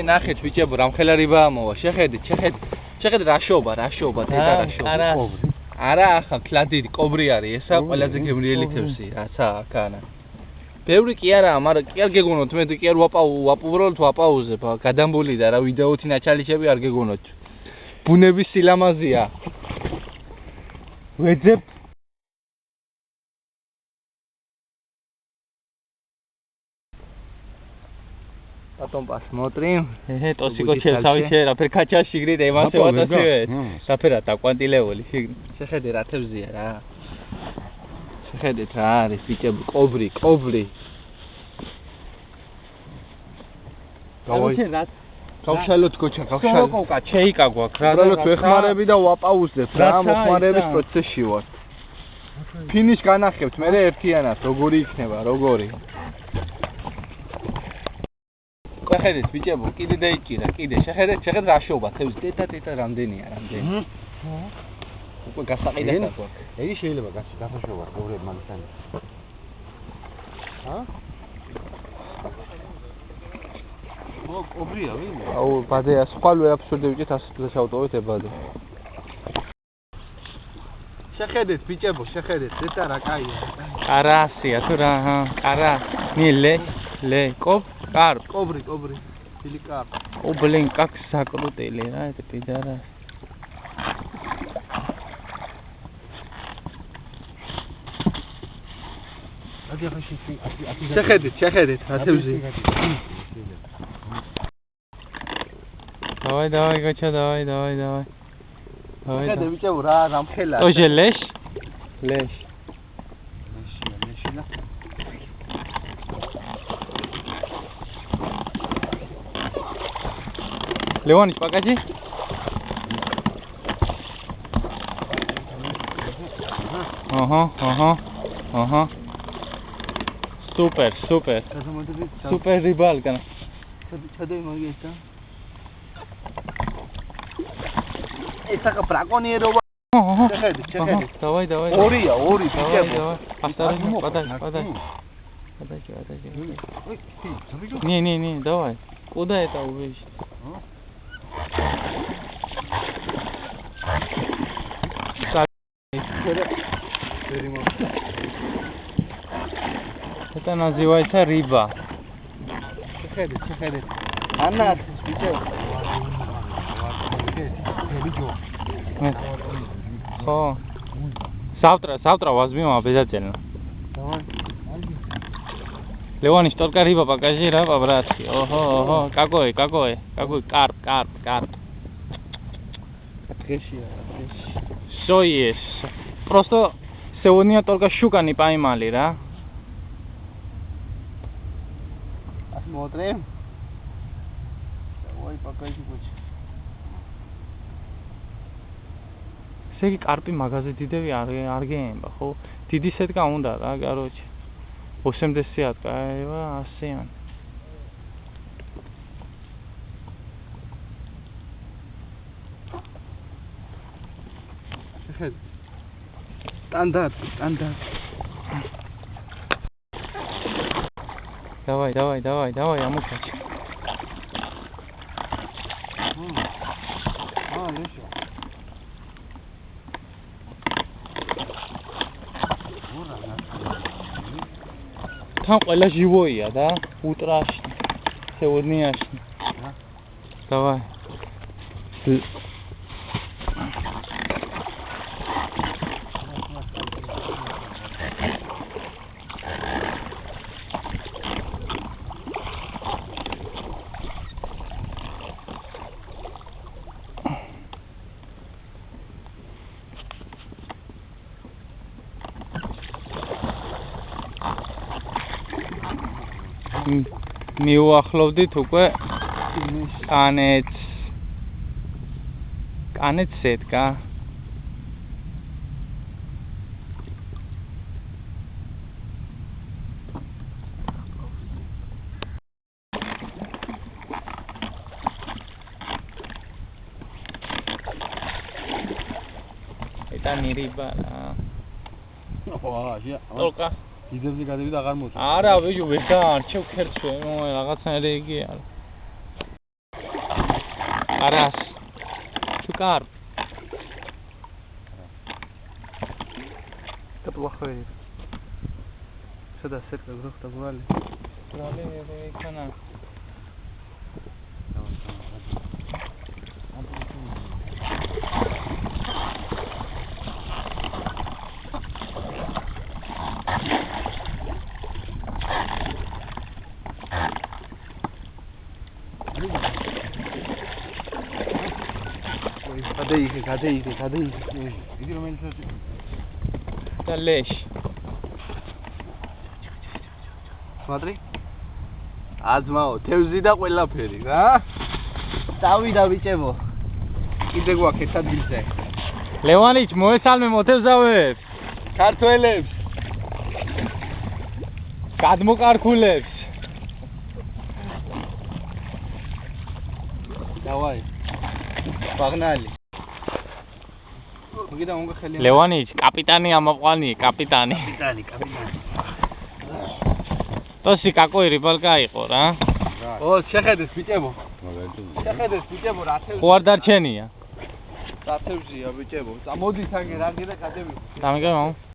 ნახეთ ბიჭებო, რამხელა რიბაა მოვა. შეხედეთ რა შოობა, თეთა რა შოობა. არა, ახლა კლადიდი კობრი არის, ესა ყველაზე გემრიელი თევზი, რაცა აქანა. ბევრი კი არა, მაგრამ კი არ გეგონოთ, მე კი არ ვაპაუზებ, გადამბული და რა ვიდეოთი ნაჩალიჩები არ გეგონოთ. ბუნების სილამაზეა. ვეძებ Потом посмотрим. Тосико ჩევსავი შეერაფერ კაჩა შიგნით ემასე ვატაცივეთ. საფერად დაკვანტილებული შიგნით. შეხედე რა თევზია რა. შეხედეთ რა არის ბიჭები, კობრი. გავშალოთ კოჩა, გავშალოთ. ჩეიკა გვაქვს რა. უბრალოდ ვეხმარები და ვაპაუზებ რა, მოხმარების პროცესში ვარ. ფინიშ განახებთ, მე ერთიანად როგორი იქნება, როგორი. შეხედეთ ბიჭებო, კიდე დაიჭირა, შეხედეთ რა შოობა, თევზი ტეტა რამდენია. უკვე გასაყიდად აქვს. ეი შეიძლება გასაშოვა, კობრები მაგისანი. კობრია ვინმე? აუ, ბადეა, სხვა ლო აბსურდი ვიჭით, ასე ჩავტოვეთ ებადე. შეხედეთ ბიჭებო, ზედა რა კაია. კარასია თუ რა, კარა. ნილე, კობრი. Деликат. О, блин, как закрутили, а, это пидорас. Შეხედეთ, რა თევზი. Давай, Гача, давай. Შეხედე ბიჭებო, რა მხელა. Тоже лещ. Леонич, покажи. Ага. Супер. Супер рыбалка. Чадай магиста. Исака браконьерова. Შეხედე. Давай. ორია, ბიჭებო. Осторожно, подай. Не, давай. Куда это увезешь? Это называется рыба. Შეხედეთ. Анна, биჭებო. О. Завтра возьмем обязательно. Давай. Леонич, только рыба покажи, по-братски. Ого, какой, карп. Все есть. Просто сегодня только щука не поймали, да? Посмотрим. Давай покажи лучше. Всякий карпи магазин дидеви аргеем, бахо. Диди сетка унда, да, короче. 80 кайва, асян. Стандарт. Давай, амукач. Леша. Там ყველა живое, да? Утрашний. Сегодняшний. Давай. მივახლოვდით უკვე კანეთს სეტკა. Eta niriba. Tolka. დიდებზე გადები და აღარ მოწევ. არა, ბიჭო, ვერ დაარჩევ ქერცვე, რაღაცნაირი იგი არა. არას. Tu car. Da плохой. Сюда сетка грохта брали. Брали, кана. გადაიღე. იგი რომელიც და ლეშ. смотри. აზმაო, თევზი და ყველაფერი, რა? დავიდა ბიჭებო. კიდე გვაქვს ერთ ადგილზე. ლევანიჩ, მოესალმე მოთევზავებს. ქართველებს. გადმოკარქულებს. დავაი. ბაღნალი. მოგიდა უნდა ხელი. ლევანიჩ, კაპიტანი ამაყვანი, კაპიტანი. კაპიტანი. Tosi какой рыбалка იყო რა? ო, შეხედეთ ბიჭებო. შეხედეთ ბიჭებო, რა თევზია. ხო არ დარჩენია. რა თევზია ბიჭებო. მოდის აგე რა გიდა გადები. დამიგე მამა.